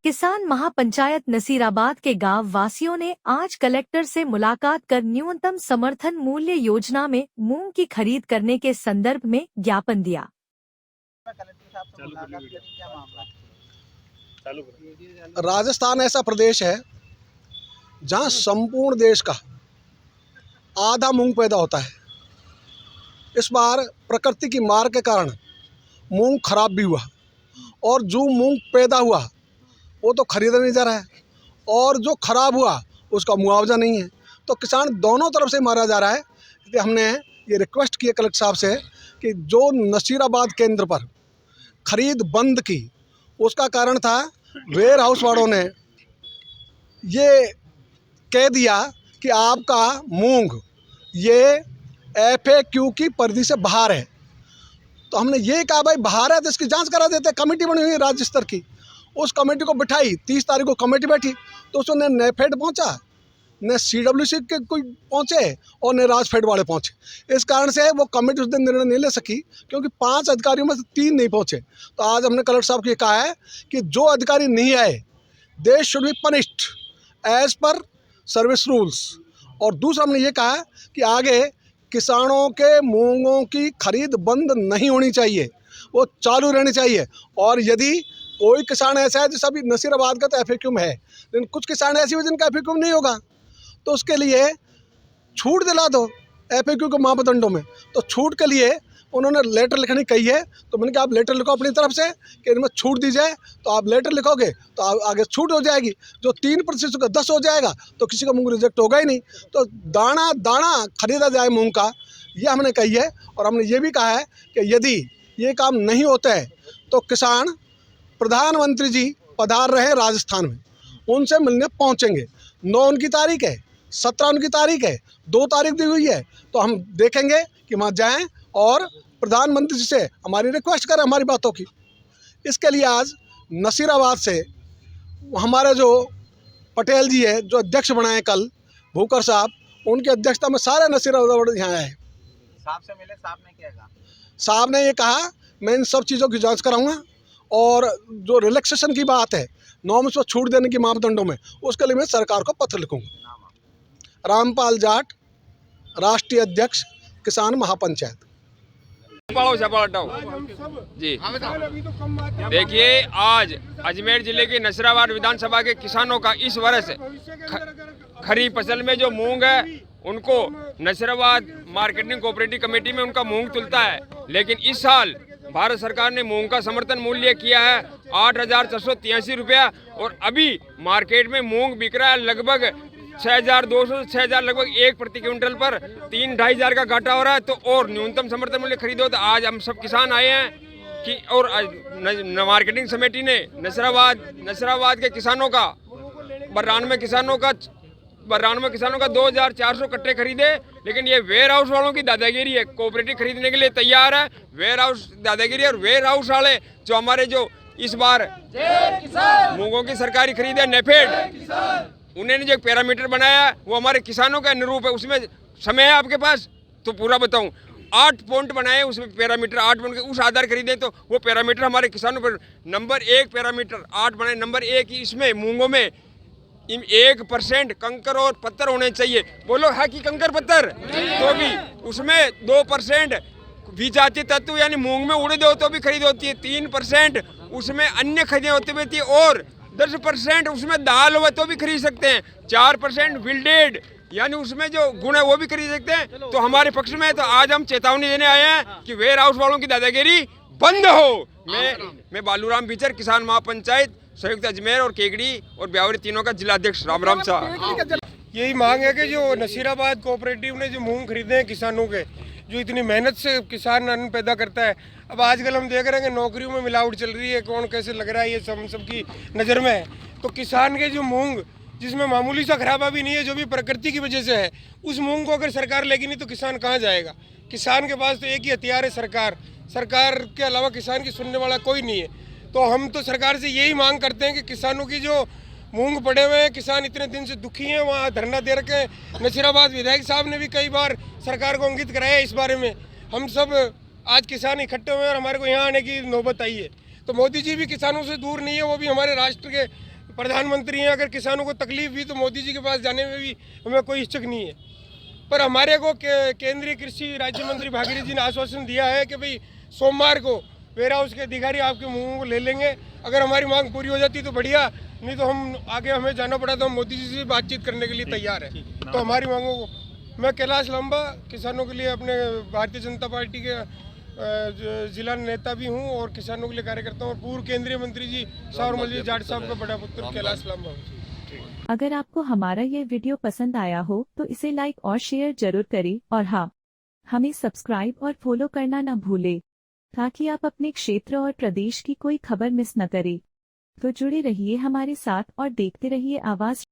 किसान महापंचायत नसीराबाद के गांव वासियों ने आज कलेक्टर से मुलाकात कर न्यूनतम समर्थन मूल्य योजना में मूंग की खरीद करने के संदर्भ में ज्ञापन दिया। राजस्थान ऐसा प्रदेश है जहां संपूर्ण देश का आधा मूंग पैदा होता है। इस बार प्रकृति की मार के कारण मूंग खराब भी हुआ और जो मूंग पैदा हुआ वो तो खरीदा नहीं जा रहा है और जो खराब हुआ उसका मुआवजा नहीं है। तो किसान दोनों तरफ से मारा जा रहा है। इसलिए हमने ये रिक्वेस्ट की कलेक्टर साहब से कि जो नसीराबाद केंद्र पर खरीद बंद की उसका कारण था वेयर हाउस वालों ने ये कह दिया कि आपका मूंग ये FAQ की परिधि से बाहर है। तो हमने ये कहा भाई बाहर है तो इसकी जांच करा देते। कमेटी बनी हुई है राज्य स्तर की, उस कमेटी को बिठाई। 30 तारीख को कमेटी बैठी तो उसमें न नेफेड पहुंचा, न CWC के कोई पहुंचे और न राजफेड वाले पहुंचे। इस कारण से वो कमेटी उस दिन निर्णय नहीं ले सकी क्योंकि 5 अधिकारियों में से 3 नहीं पहुंचे। तो आज हमने कलेक्टर साहब को ये कहा है कि जो अधिकारी नहीं आए they should be punished as per service rules. और दूसरा हमने ये कहा कि आगे किसानों के मूंगों की खरीद बंद नहीं होनी चाहिए, वो चालू रहनी चाहिए। और यदि कोई किसान ऐसा है, जैसे अभी नसीराबाद का तो FAQ में है, लेकिन कुछ किसान ऐसे हुए जिनका FAQ नहीं होगा तो उसके लिए छूट दिला दो FAQ के मापदंडों में। तो छूट के लिए उन्होंने लेटर लिखने कही है। तो मैंने कहा आप लेटर लिखो अपनी तरफ से कि इनमें छूट दी जाए। तो आप लेटर लिखोगे तो आगे छूट हो जाएगी। जो 3% का 10 हो जाएगा तो किसी का मूंग रिजेक्ट होगा ही नहीं। तो दाना दाना खरीदा जाए मूंग का, ये हमने कही है। और हमने ये भी कहा है कि यदि ये काम नहीं होता है तो किसान प्रधानमंत्री जी पधार रहे राजस्थान में, उनसे मिलने पहुँचेंगे। 9 उनकी तारीख है, 17 उनकी तारीख है, 2 तारीख दी हुई है। तो हम देखेंगे कि वहाँ जाएँ और प्रधानमंत्री जी से हमारी रिक्वेस्ट करें हमारी बातों की। इसके लिए आज नसीराबाद से हमारे जो पटेल जी है, जो अध्यक्ष बनाए कल, भूकर साहब, उनकी अध्यक्षता में सारे नसीराबाद यहाँ आए। साहब से मिले, साहब ने क्या कहा? साहब ने ये कहा मैं इन सब चीज़ों की जांच कराऊंगा और जो रिलैक्सेशन की बात है, नॉर्म्स पर छूट देने की मापदंडों में, उसके लिए मैं सरकार को पत्र लिखूंगा। रामपाल जाट, राष्ट्रीय अध्यक्ष किसान महापंचायत। जी देखिए, आज अजमेर जिले के नसीराबाद विधानसभा के किसानों का इस वर्ष खरीफ फसल में जो मूंग है उनको नसीराबाद मार्केटिंग कोऑपरेटिव कमेटी में उनका मूंग तुलता है। लेकिन इस साल भारत सरकार ने मूंग का समर्थन मूल्य किया है 8,483 रुपया और अभी मार्केट में मूंग बिक रहा है लगभग 6,200 से 6,000 लगभग 1 प्रति क्विंटल पर 3-2.5 हज़ार का घाटा हो रहा है। तो और न्यूनतम समर्थन मूल्य खरीदो। तो आज हम सब किसान आए हैं कि और मार्केटिंग समिति ने नसीराबाद के किसानों का 92 किसानों का 2,400 कट्टे खरीदे। लेकिन ये वेयर हाउस वालों की दादागिरी है। कोऑपरेटिव खरीदने के लिए तैयार है, वेयर हाउस दादागिरी। और वेयर हाउस वाले जो हमारे जो इस बार मूंगों की सरकारी खरीद है नेफेड, उन्होंने जो पैरामीटर बनाया वो हमारे किसानों के अनुरूप है। उसमें समय है आपके पास तो पूरा बताऊं, 8 पॉइंट बनाए, उसमें पैरामीटर 8 पॉइंट के उस आधार खरीदे। तो वो पैरामीटर हमारे किसानों पर नंबर 1 पैरामीटर 8 बनाए। नंबर 1 इसमें मूंगों में 1% कंकर और पत्थर होने चाहिए। बोलो है कि कंकर पत्थर? तो भी उसमें 2% बीजाती तत्व यानी मूंग में उड़े दो तो भी खरीद होती है। 3% उसमें अन्य खरीदें होती है और 10% उसमें दाल हुआ तो भी खरीद सकते हैं। 4% विल्डेड यानी उसमें जो गुण है वो भी खरीद सकते हैं। तो हमारे पक्ष में तो आज हम चेतावनी देने आए हैं कि वेयर हाउस वालों की दादागिरी बंद हो। मैं बालूराम बिचर, किसान महापंचायत संयुक्त अजमेर और केगड़ी और ब्यावरी तीनों का जिलाध्यक्ष। राम साहब, यही मांग है कि जो नसीराबाद कोऑपरेटिव ने जो मूंग खरीदे हैं किसानों के, जो इतनी मेहनत से किसान अन्न पैदा करता है, अब आजकल हम देख रहे हैं कि नौकरियों में मिलावट चल रही है, कौन कैसे लग रहा है ये सबकी नज़र में है। तो किसान के जो मूंग जिसमें मामूली सा खराबा भी नहीं है, जो भी प्रकृति की वजह से है, उस मूंग को अगर सरकार लेगी नहीं तो किसान कहाँ जाएगा? किसान के पास तो एक ही हथियार है सरकार के अलावा किसान की सुनने वाला कोई नहीं है। तो हम तो सरकार से यही मांग करते हैं कि किसानों की जो मूंग पड़े हुए हैं, किसान इतने दिन से दुखी हैं, वहाँ धरना दे रखे हैं। नसीराबाद विधायक साहब ने भी कई बार सरकार को अंकित कराया है इस बारे में। हम सब आज किसान इकट्ठे हुए हैं और हमारे को यहाँ आने की नौबत आई है। तो मोदी जी भी किसानों से दूर नहीं है, वो भी हमारे राष्ट्र के प्रधानमंत्री हैं, अगर किसानों को तकलीफ हुई तो मोदी जी के पास जाने में भी हमें कोई हिचक नहीं है। पर हमारे को केंद्रीय कृषि राज्य मंत्री भागीरथी जी ने आश्वासन दिया है कि भाई सोमवार को वेयर हाउस के अधिकारी आपके मुंह को ले लेंगे। अगर हमारी मांग पूरी हो जाती तो बढ़िया, नहीं तो हम आगे हमें जाना पड़ा तो हम मोदी जी से बातचीत करने के लिए तैयार है। तो हमारी मांगों को मैं कैलाश लांबा किसानों के लिए अपने भारतीय जनता पार्टी के जिला नेता भी हूं और किसानों के लिए कार्य करता हूं और पूर्व केंद्रीय मंत्री जी सावरमल जी जाट साहब का बड़ा पुत्र कैलाश लांबा हूं। अगर आपको हमारा ये वीडियो पसंद आया हो तो इसे लाइक और शेयर जरूर करें और हाँ, हमें सब्सक्राइब और फॉलो करना न भूलें ताकि आप अपने क्षेत्र और प्रदेश की कोई खबर मिस न करें। तो जुड़े रहिए हमारे साथ और देखते रहिए आवाज।